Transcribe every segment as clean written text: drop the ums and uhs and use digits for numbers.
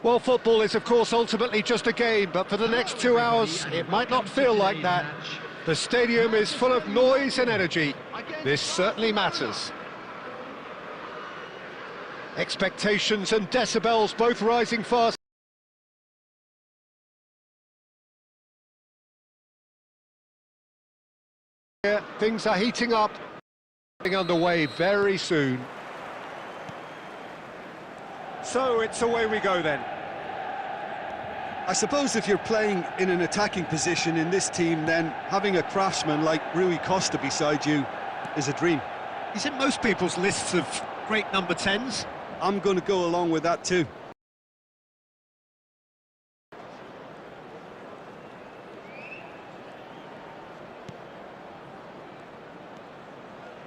Well, football is, of course, ultimately just a game, but for the next 2 hours, it might not feel like that. The stadium is full of noise and energy. This certainly matters. Expectations and decibels both rising fast. Things are heating up, getting underway very soon. So it's away we go then. I suppose if you're playing in an attacking position in this team, then having a craftsman like Rui Costa beside you is a dream. He's in most people's lists of great number 10s. I'm going to go along with that too.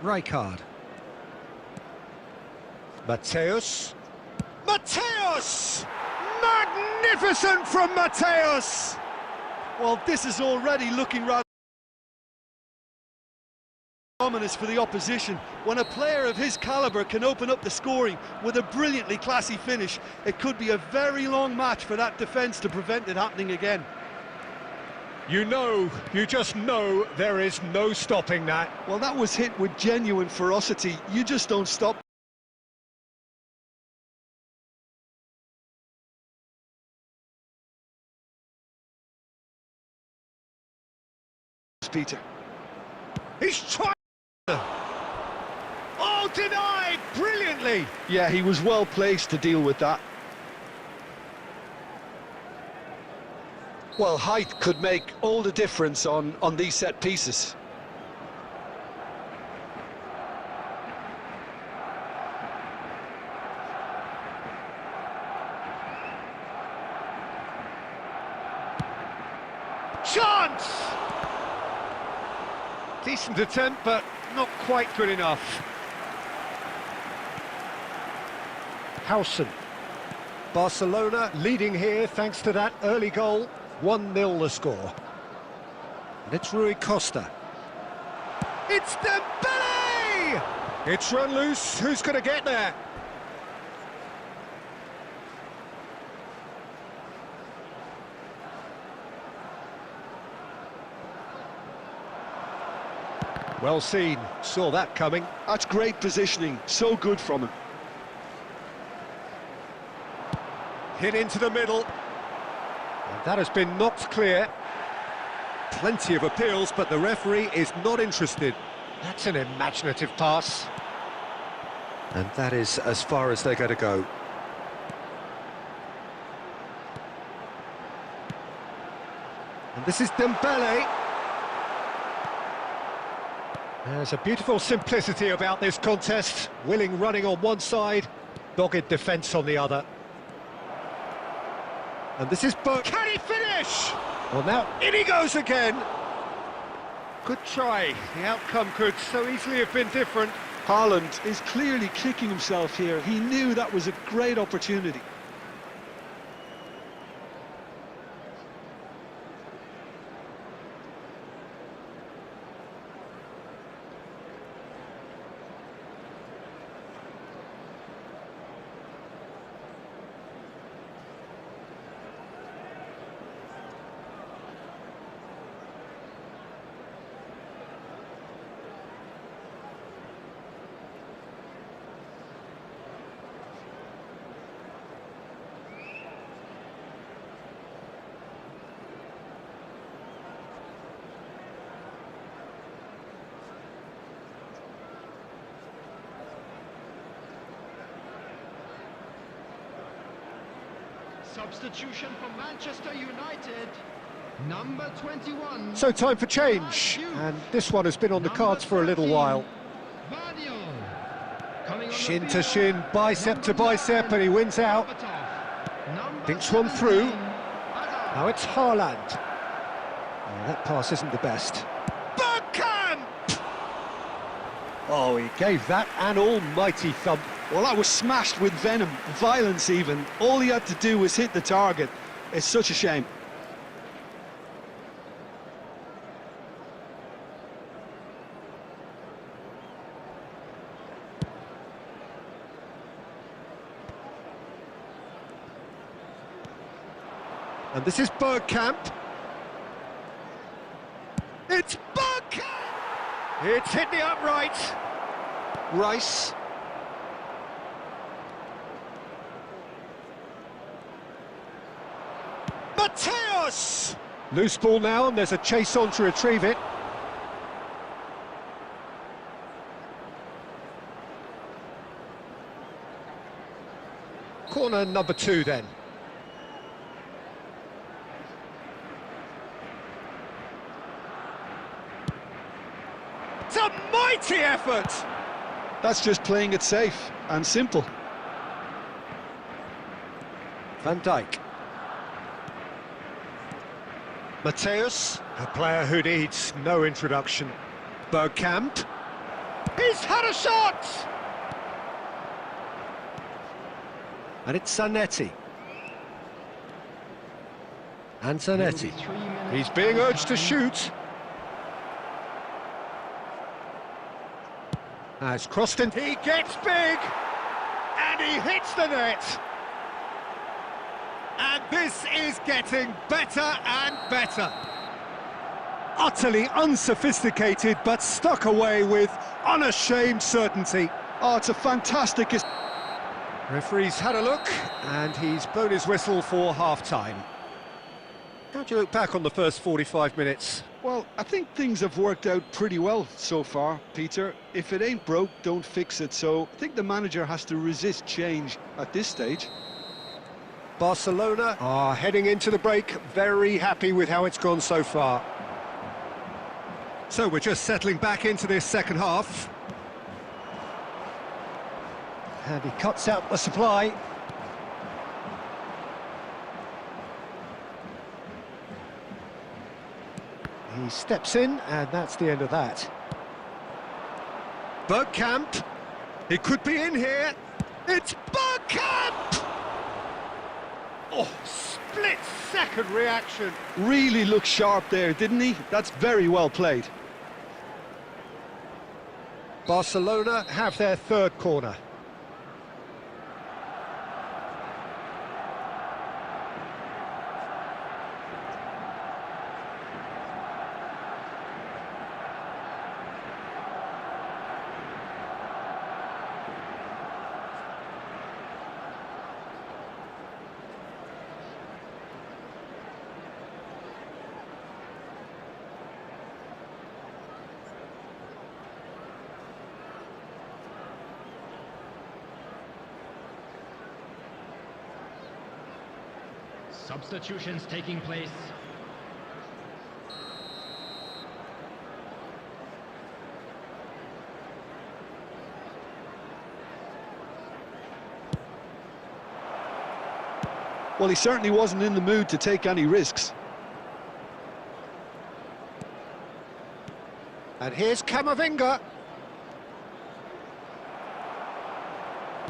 Rijkaard. Mateus. Mateus! Magnificent from Mateus! Well, this is already looking rather ominous for the opposition. When a player of his calibre can open up the scoring with a brilliantly classy finish, it could be a very long match for that defence to prevent it happening again. You just know there is no stopping that. Well, that was hit with genuine ferocity. You just don't stop. Peter. He's trying. Oh, denied brilliantly. Yeah, he was well placed to deal with that. Well, height could make all the difference on these set pieces. Chance! Decent attempt, but not quite good enough. Howson. Barcelona leading here thanks to that early goal. 1-0 the score. And it's Rui Costa. It's Dembele! It's run loose. Who's going to get there? Well seen, saw that coming. That's great positioning, so good from him. Hit into the middle. And that has been knocked clear. Plenty of appeals, but the referee is not interested. That's an imaginative pass. And that is as far as they're going to go. And this is Dembele. There's a beautiful simplicity about this contest. Willing running on one side, dogged defence on the other. And this is Can he finish? Well, now in he goes again. Good try. The outcome could so easily have been different. Haaland is clearly kicking himself here. He knew that was a great opportunity. Substitution for Manchester United, number 21. So time for change, and this one has been on the cards for a little while. Shin to shin, bicep to bicep, and he wins out. Thinks one through. Now it's Haaland. Oh, that pass isn't the best. Bergkamp! Oh, he gave that an almighty thump. Well, that was smashed with venom, violence even. All he had to do was hit the target. It's such a shame. And this is Bergkamp. It's Bergkamp! It's hit the upright. Rice. Mateus! Loose ball now, and there's a chase on to retrieve it. Corner number 2 then. It's a mighty effort! That's just playing it safe and simple. Van Dijk. Mateus, a player who needs no introduction. Bergkamp. He's had a shot! And it's Zanetti. And Zanetti. He's being urged to shoot. Has crossed in. He gets big! And he hits the net! And this is getting better and better. Utterly unsophisticated, but stuck away with unashamed certainty. Oh, it's a fantastic... Referee's had a look, and he's blown his whistle for half-time. How do you look back on the first 45 minutes? Well, I think things have worked out pretty well so far, Peter. If it ain't broke, don't fix it. So I think the manager has to resist change at this stage. Barcelona are heading into the break, very happy with how it's gone so far. So we're just settling back into this second half. And he cuts out the supply. He steps in, and that's the end of that. Bergkamp. He could be in here. It's Bergkamp! Oh, split-second reaction. Really looked sharp there, didn't he? That's very well played. Barcelona have their third corner. Substitutions taking place. Well, he certainly wasn't in the mood to take any risks. And here's Camavinga.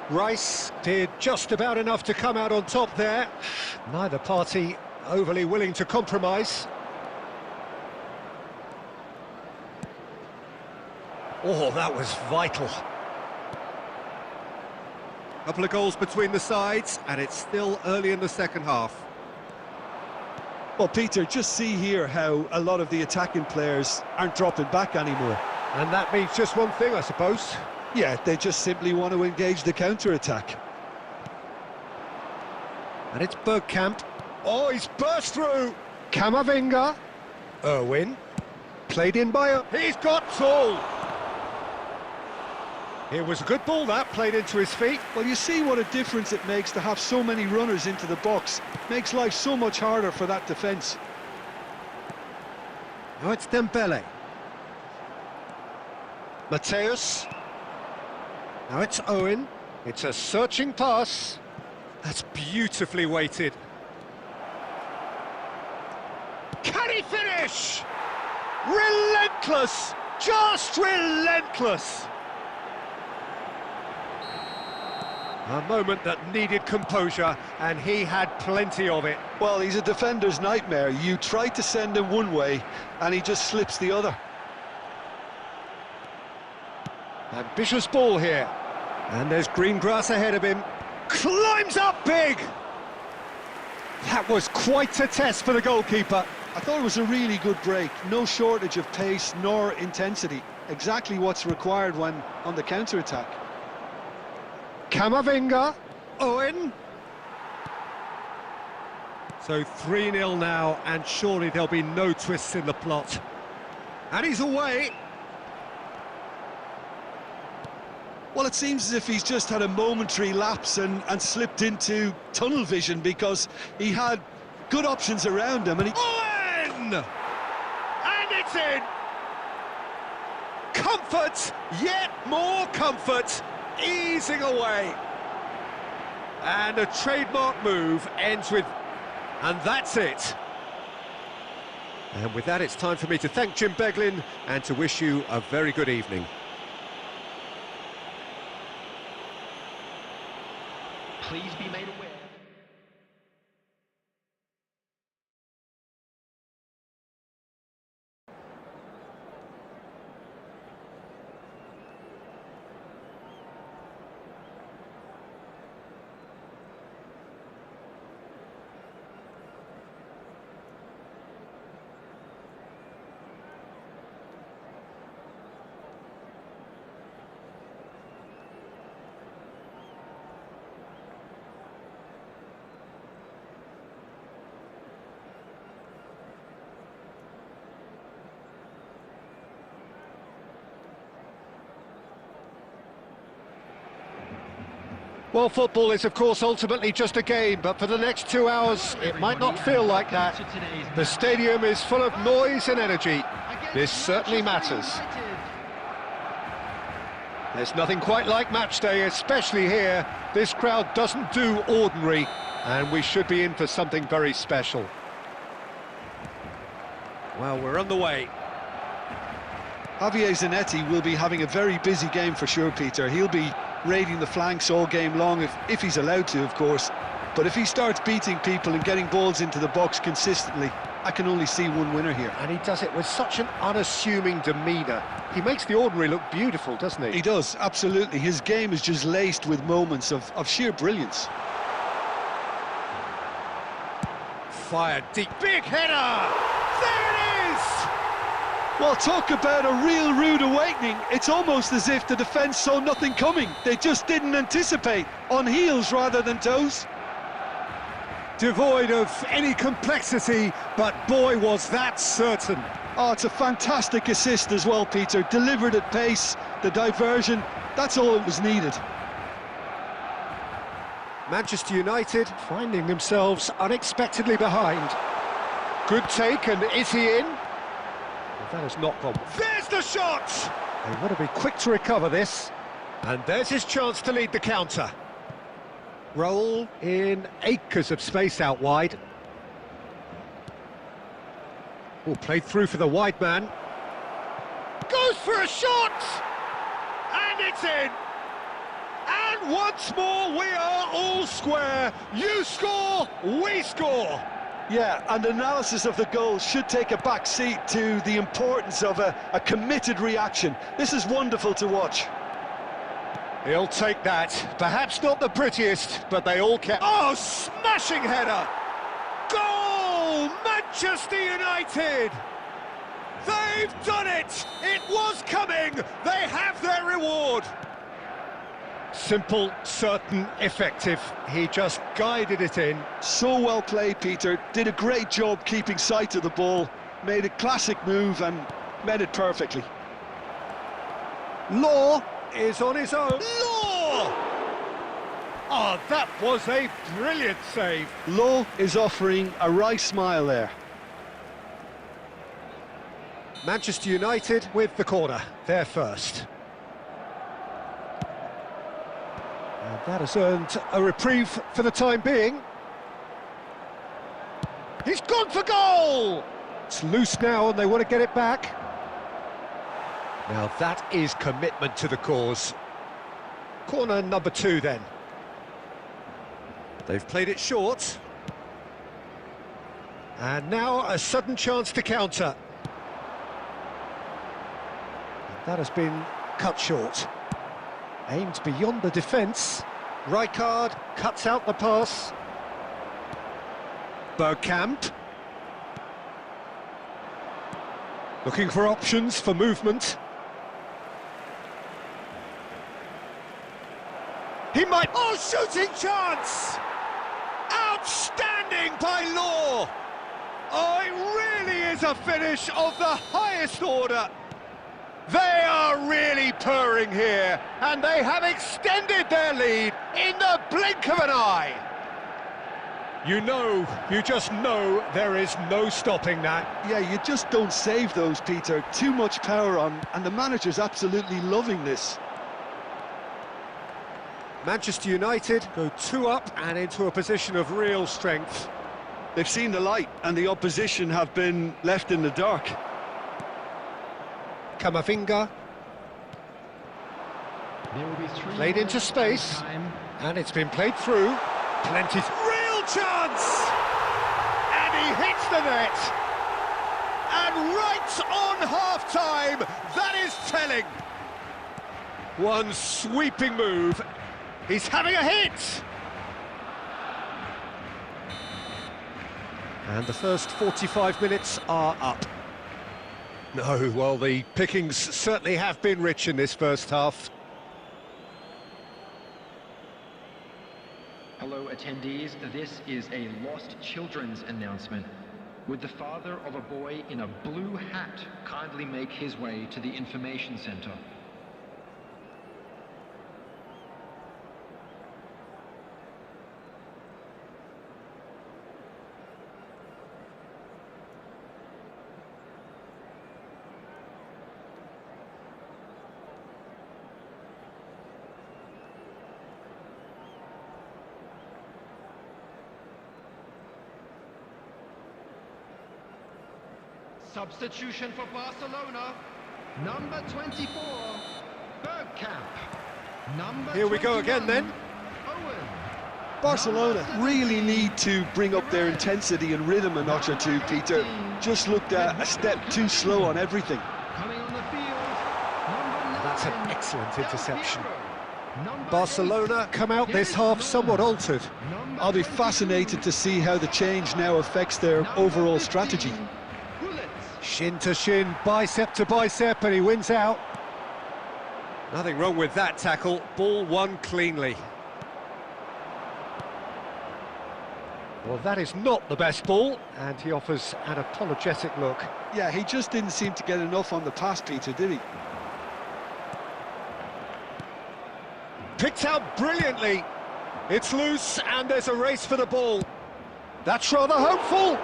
Rice did just about enough to come out on top there. Neither party overly willing to compromise. Oh, that was vital. Couple of goals between the sides, and it's still early in the second half. Well, Peter, just see here how a lot of the attacking players aren't dropping back anymore. And that means just one thing, I suppose. Yeah, they just simply want to engage the counter-attack. And it's Bergkamp. Oh, he's burst through. Camavinga. Irwin. Played in by... He's got tall. It was a good ball, that, played into his feet. Well, you see what a difference it makes to have so many runners into the box. Makes life so much harder for that defence. Now it's Dembele. Mateus. Now it's Owen. It's a searching pass. That's beautifully weighted. Can he finish? Relentless! Just relentless! A moment that needed composure, and he had plenty of it. Well, he's a defender's nightmare. You try to send him one way, and he just slips the other. Ambitious ball here. And there's green grass ahead of him. Climbs up big! That was quite a test for the goalkeeper. I thought it was a really good break. No shortage of pace nor intensity. Exactly what's required when on the counter-attack. Camavinga, Owen. So 3-0 now, and surely there'll be no twists in the plot. And he's away. Well, it seems as if he's just had a momentary lapse and slipped into tunnel vision, because he had good options around him. And Owen! And it's in! Comfort, yet more comfort, easing away. And a trademark move ends with, and that's it. And with that, it's time for me to thank Jim Beglin and to wish you a very good evening. Please be made aware. Well, football is, of course, ultimately just a game, but for the next 2 hours, it might not feel like that. The stadium is full of noise and energy. This certainly matters. There's nothing quite like match day, especially here. This crowd doesn't do ordinary, and we should be in for something very special. Well, we're on the way. Javier Zanetti will be having a very busy game for sure, Peter. He'll be raiding the flanks all game long, if he's allowed to, of course. But if he starts beating people and getting balls into the box consistently, I can only see one winner here. And he does it with such an unassuming demeanour. He makes the ordinary look beautiful, doesn't he? He does, absolutely. His game is just laced with moments of sheer brilliance. Fired deep, big header! There it is! Well, talk about a real rude awakening. It's almost as if the defence saw nothing coming. They just didn't anticipate, on heels rather than toes. Devoid of any complexity, but boy, was that certain. Oh, it's a fantastic assist as well, Peter. Delivered at pace, the diversion, that's all that was needed. Manchester United finding themselves unexpectedly behind. Good take, and is he in? That has not gone. There's the shot! They want to be quick to recover this. And there's his chance to lead the counter. Roll in acres of space out wide. Oh, played through for the wide man. Goes for a shot! And it's in! And once more we are all square. You score, we score! Yeah, and analysis of the goal should take a back seat to the importance of a committed reaction. This is wonderful to watch. He'll take that. Perhaps not the prettiest, but they all count. Oh, smashing header! Goal! Manchester United! They've done it! It was coming! They have their reward! Simple, certain, effective. He just guided it in. So well played, Peter. Did a great job keeping sight of the ball. Made a classic move and met it perfectly. Law is on his own. Law! Oh, that was a brilliant save. Law is offering a wry smile there. Manchester United with the corner. They're first. And that has earned a reprieve for the time being. He's gone for goal! It's loose now and they want to get it back. Now that is commitment to the cause. Corner number 2 then. They've played it short. And now a sudden chance to counter. And that has been cut short. Aimed beyond the defence. Rijkaard cuts out the pass. Bergkamp. Looking for options for movement. He might... Oh, shooting chance! Outstanding by Law! Oh, it really is a finish of the highest order. They are really purring here, and they have extended their lead in the blink of an eye. You just know there is no stopping that. Yeah, you just don't save those, Peter. Too much power on, and the manager's absolutely loving this. Manchester United go 2 up and into a position of real strength. They've seen the light, and the opposition have been left in the dark. Camavinga. There will be 3 Played into space, and it's been played through. Plenty... Real chance! And he hits the net! And right on half-time, that is telling! One sweeping move. He's having a hit! And the first 45 minutes are up. No, well, the pickings certainly have been rich in this first half. Hello attendees, this is a lost children's announcement. Would the father of a boy in a blue hat kindly make his way to the information center? Substitution for Barcelona, number 24, Bergkamp. Number Here we go again then. Owen. Barcelona really need to bring up their intensity and rhythm a notch or two, Peter. Just looked a step too slow on everything. Coming on the field, That's an excellent interception. Barcelona come out this half somewhat altered. I'll be fascinated to see how the change now affects their overall strategy. Shin to shin, bicep to bicep, and he wins out. Nothing wrong with that tackle. Ball won cleanly. Well, that is not the best ball, and he offers an apologetic look. Yeah, he just didn't seem to get enough on the pass, Peter, did he? Picked out brilliantly. It's loose, and there's a race for the ball. That's rather hopeful.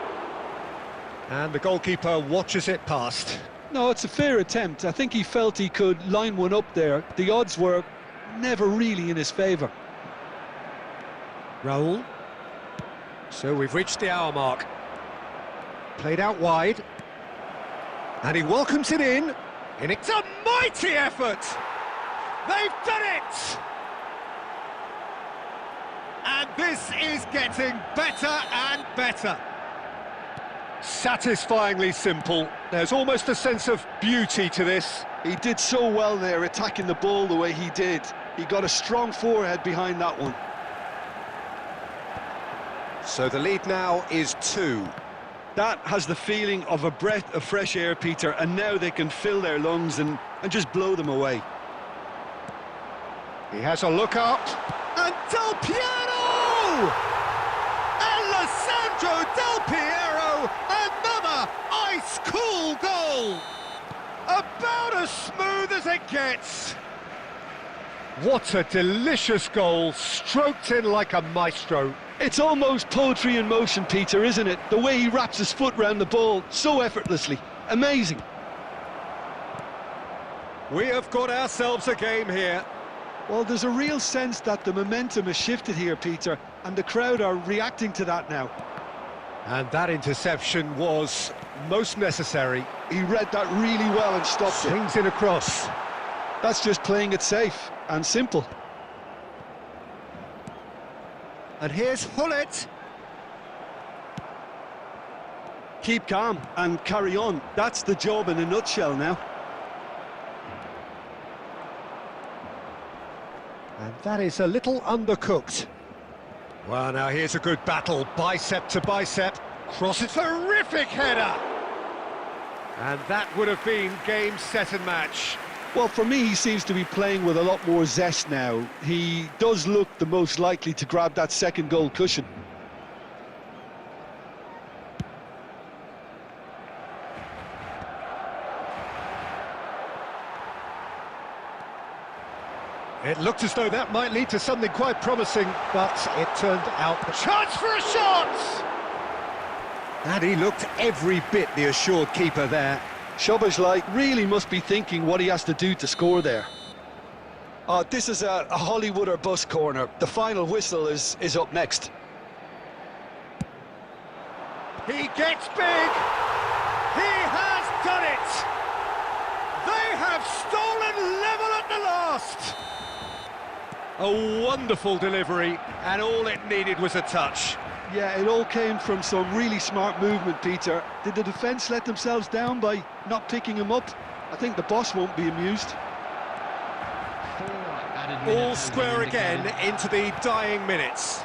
And the goalkeeper watches it past. No, it's a fair attempt. I think he felt he could line one up there. The odds were never really in his favour. Raul. So we've reached the hour mark. Played out wide. And he welcomes it in. And it's a mighty effort! They've done it! And this is getting better and better. Satisfyingly simple. There's almost a sense of beauty to this. He did so well there, attacking the ball the way he did. He got a strong forehead behind that one. So the lead now is 2. That has the feeling of a breath of fresh air, Peter, and now they can fill their lungs and just blow them away. He has a look up, and Del Piero! Alessandro Del Piero, another ice-cool goal! About as smooth as it gets. What a delicious goal, stroked in like a maestro. It's almost poetry in motion, Peter, isn't it? The way he wraps his foot round the ball so effortlessly. Amazing. We have got ourselves a game here. Well, there's a real sense that the momentum has shifted here, Peter, and the crowd are reacting to that now. And that interception was most necessary. He read that really well and stopped it. Swings in across. That's just playing it safe and simple. And here's Hullet. Keep calm and carry on. That's the job in a nutshell now. And that is a little undercooked. Well, now here's a good battle, bicep to bicep. Cross it, terrific header! And that would have been game, set and match. Well, for me, he seems to be playing with a lot more zest now. He does look the most likely to grab that second goal cushion. It looked as though that might lead to something quite promising, but it turned out a chance for a shot! And he looked every bit the assured keeper there. Szoboszlai really must be thinking what he has to do to score there. This is a Hollywood or bust corner. The final whistle is up next. He gets big! He has done it! They have stolen level at the last! A wonderful delivery, and all it needed was a touch. Yeah, it all came from some really smart movement, Peter. Did the defence let themselves down by not picking him up? I think the boss won't be amused. All square again into the dying minutes.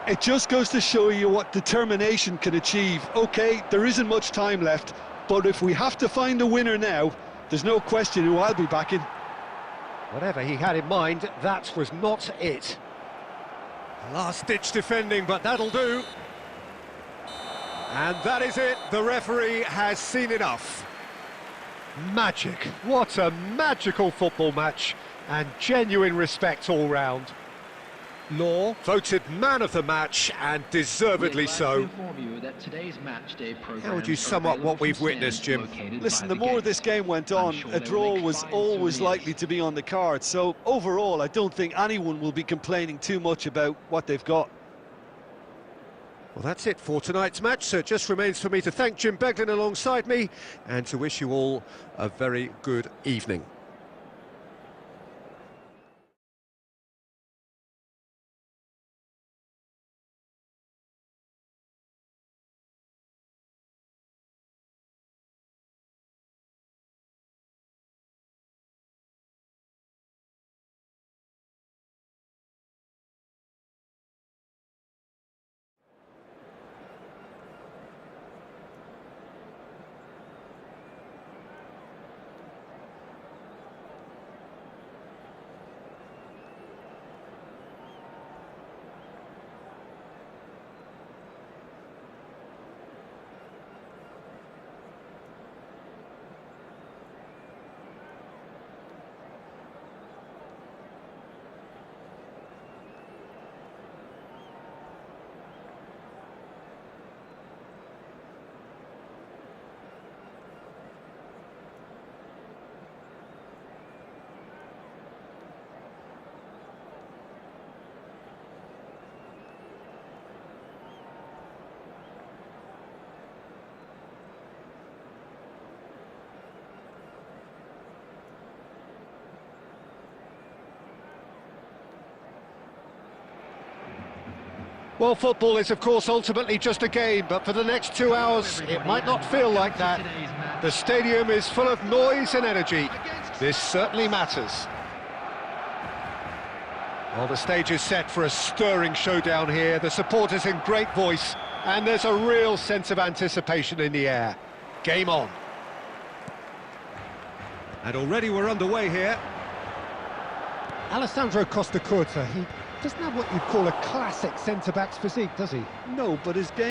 It just goes to show you what determination can achieve. OK, there isn't much time left, but if we have to find a winner now, there's no question who I'll be backing. Whatever he had in mind, that was not it. Last-ditch defending, but that'll do. And that is it. The referee has seen enough. Magic. What a magical football match. And genuine respect all round. Law voted man of the match, and deservedly so. How would you sum up what we've witnessed, Jim? Listen, the more this game went on, a draw was always likely to be on the card. So overall, I don't think anyone will be complaining too much about what they've got. Well, that's it for tonight's match, so it just remains for me to thank Jim Beglin alongside me and to wish you all a very good evening. Well, football is, of course, ultimately just a game, but for the next 2 hours, it might not feel like that. The stadium is full of noise and energy. This certainly matters. Well, the stage is set for a stirring showdown here. The supporters in great voice, and there's a real sense of anticipation in the air. Game on. And already we're underway here. Alessandro Costa Curta, he doesn't have what you'd call a classic centre-back's physique, does he? No, but his game